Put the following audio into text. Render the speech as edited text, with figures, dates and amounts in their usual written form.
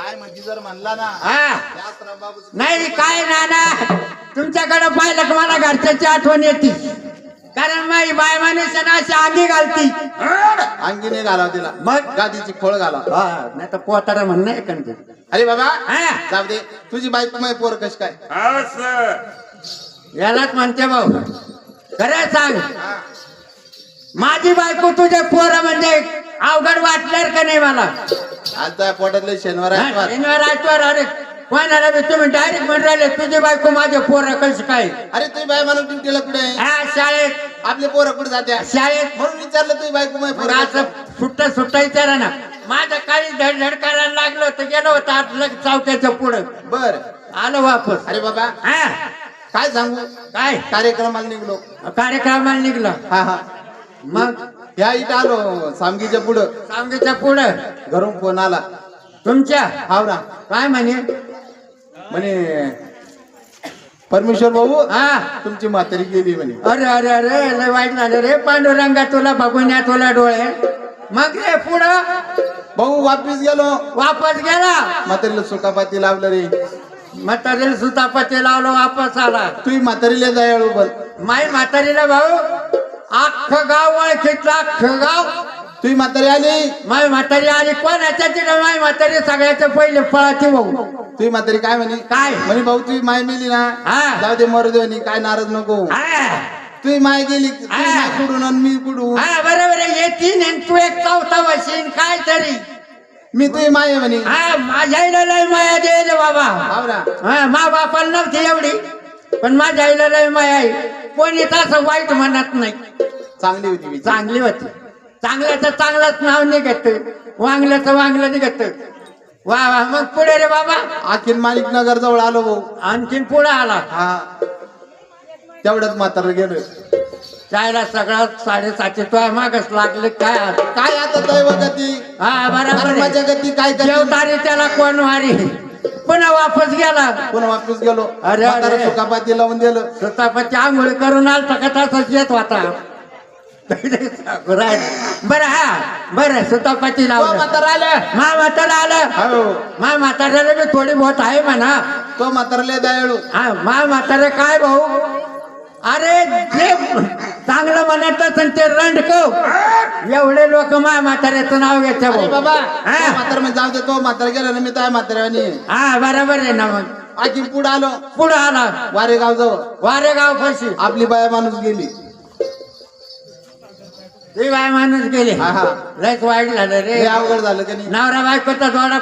काय म्हणती जर म्हणला ना हा त्याच रबाबच नाही काय नाना तुमच्याकडे पाहिलं की मला घरच्याची आठवण येते कारण माझी बाय माणूस अशी अंगी घालती अंगीने घालाव तिला मग? गादीची खोळ घालाव हा नाही तर पोतारा म्हणणं आहे कंटे अरे बाबा हा जाऊ दे तुझी बायको माय पोर कश काय यालाच म्हणते भाऊ खरं सांग हा. माझी बायको तुझे पोरं म्हणजे अवघड वाटणार का नाही मला आता पोटातले शनिवार आहे शनिवार आठवार अरे कोणाला बी तुम्ही डायरेक्ट म्हणून राहिले तुझी बायको माझे पोरं कसं काय अरे तुझी बाय माणूस ड्युटीला कुठे आहे? हा शाळेत आपले पोरं कुठे जात्या शाळेत म्हणून विचारलं तुझी बायको माय पोर असं सुट्टा विचारा ना माझं काही धडधड करायला लागलं होतं गेलो होतं आतलं चौक्याच्या पुढं बर आलो वापस अरे बाबा हा काय सांगू काय कार्यक्रमाला निघलो कार्यक्रमाला निघलं हा हा मग ह्या इथं आलो सामगीच्या पुढं सांगीच्या पुढं घरून फोन आला तुमच्या हाव ना काय म्हणे म्हणे परमेश्वर भाऊ हा तुमची म्हातारी गेली म्हणे अरे अरे अरे लय वाईट झालं रे पांडुरंगा तुला बघून या तुला डोळे मग रे पुढं भाऊ वापिस गेलो वापस गेला म्हातारीला सुकापाती लावलं रे म्हातारीला सुतापती लावलं वापस आला तुही म्हातारीला जायळू बल माई म्हातारीला भाऊ अख्खं गाव ओळखीतलं अख्खं गाव तुही म्हातारी आली माई म्हातारी आली कोणाच्या तिला माई म्हातारी सगळ्याच्या पहिले पळाची भाऊ तुही म्हातारी काय म्हणे काय? म्हणे भाऊ तुझी माय मेली ना हा. जाऊ दे मरू दे म्हणे काय नाराज नको हा तुही माय गेली तुझी हा. माय कुठून आणि मी कुठून हा, बरोबर आहे येतीन आणि तू एक चौथा वशीन काय तरी मी तुही माय आहे म्हणे हा माझ्या आईला लय माया देईल बाबा हाव ना हा मा बापाला नव्हती एवढी पण माझ्या आईला लय माया आहे कोणी तसं वाईट म्हणत नाही चांगली होती मी चांगली होती चांगल्याचं चांगलंच नाव निघत वांगल्याचं वांगलं निघत वा वा मग पुढे रे बाबा अखिल मालिक नगर जवळ आलो भाऊ आणखीन पुढे आला हा तेवढ्यात म्हातारं गेलो जायला सगळं 7:30 तो मागच लागले काय आज? काय आता दैव गती हा बरोबर माझ्या गती काय करते? जेवतारी त्याला कोण वारी पुन्हा वापस गेला पुन्हा वापस गेलो अरे, म्हातारं अरे. सुकापाती लावून दिलं स्वतःची आंघोळ करून आलता का तसाच येत होता बरं हा बरं स्वतःपाची तो लावलं म्हातारा आलं मा म्हातारा आलं हो मा म्हाताऱ्याला बी थोडी बहुत आहे म्हणा तो म्हातारले दयाळू हा मा म्हातारे काय भाऊ अरे जे चांगलं म्हणत असेल ते रंडकव एवढे लोक मा म्हाताऱ्याचं नाव घेते अरे भाऊ बाबा हा. म्हातार म्हणजे जाऊ दे तो म्हातारा गेला ना मी त्या म्हाताऱ्याने हा बरोबर आहे ना मग आखी पुढे आलो पुढं आला वारेगाव जवळ वारेगाव फशी आपली बाया माणूस गेली ती बाय माणूस गेले हा हा लयच वाईट झालं रे हे अवघड झालं का नाही नवरा बायकोचा जोडा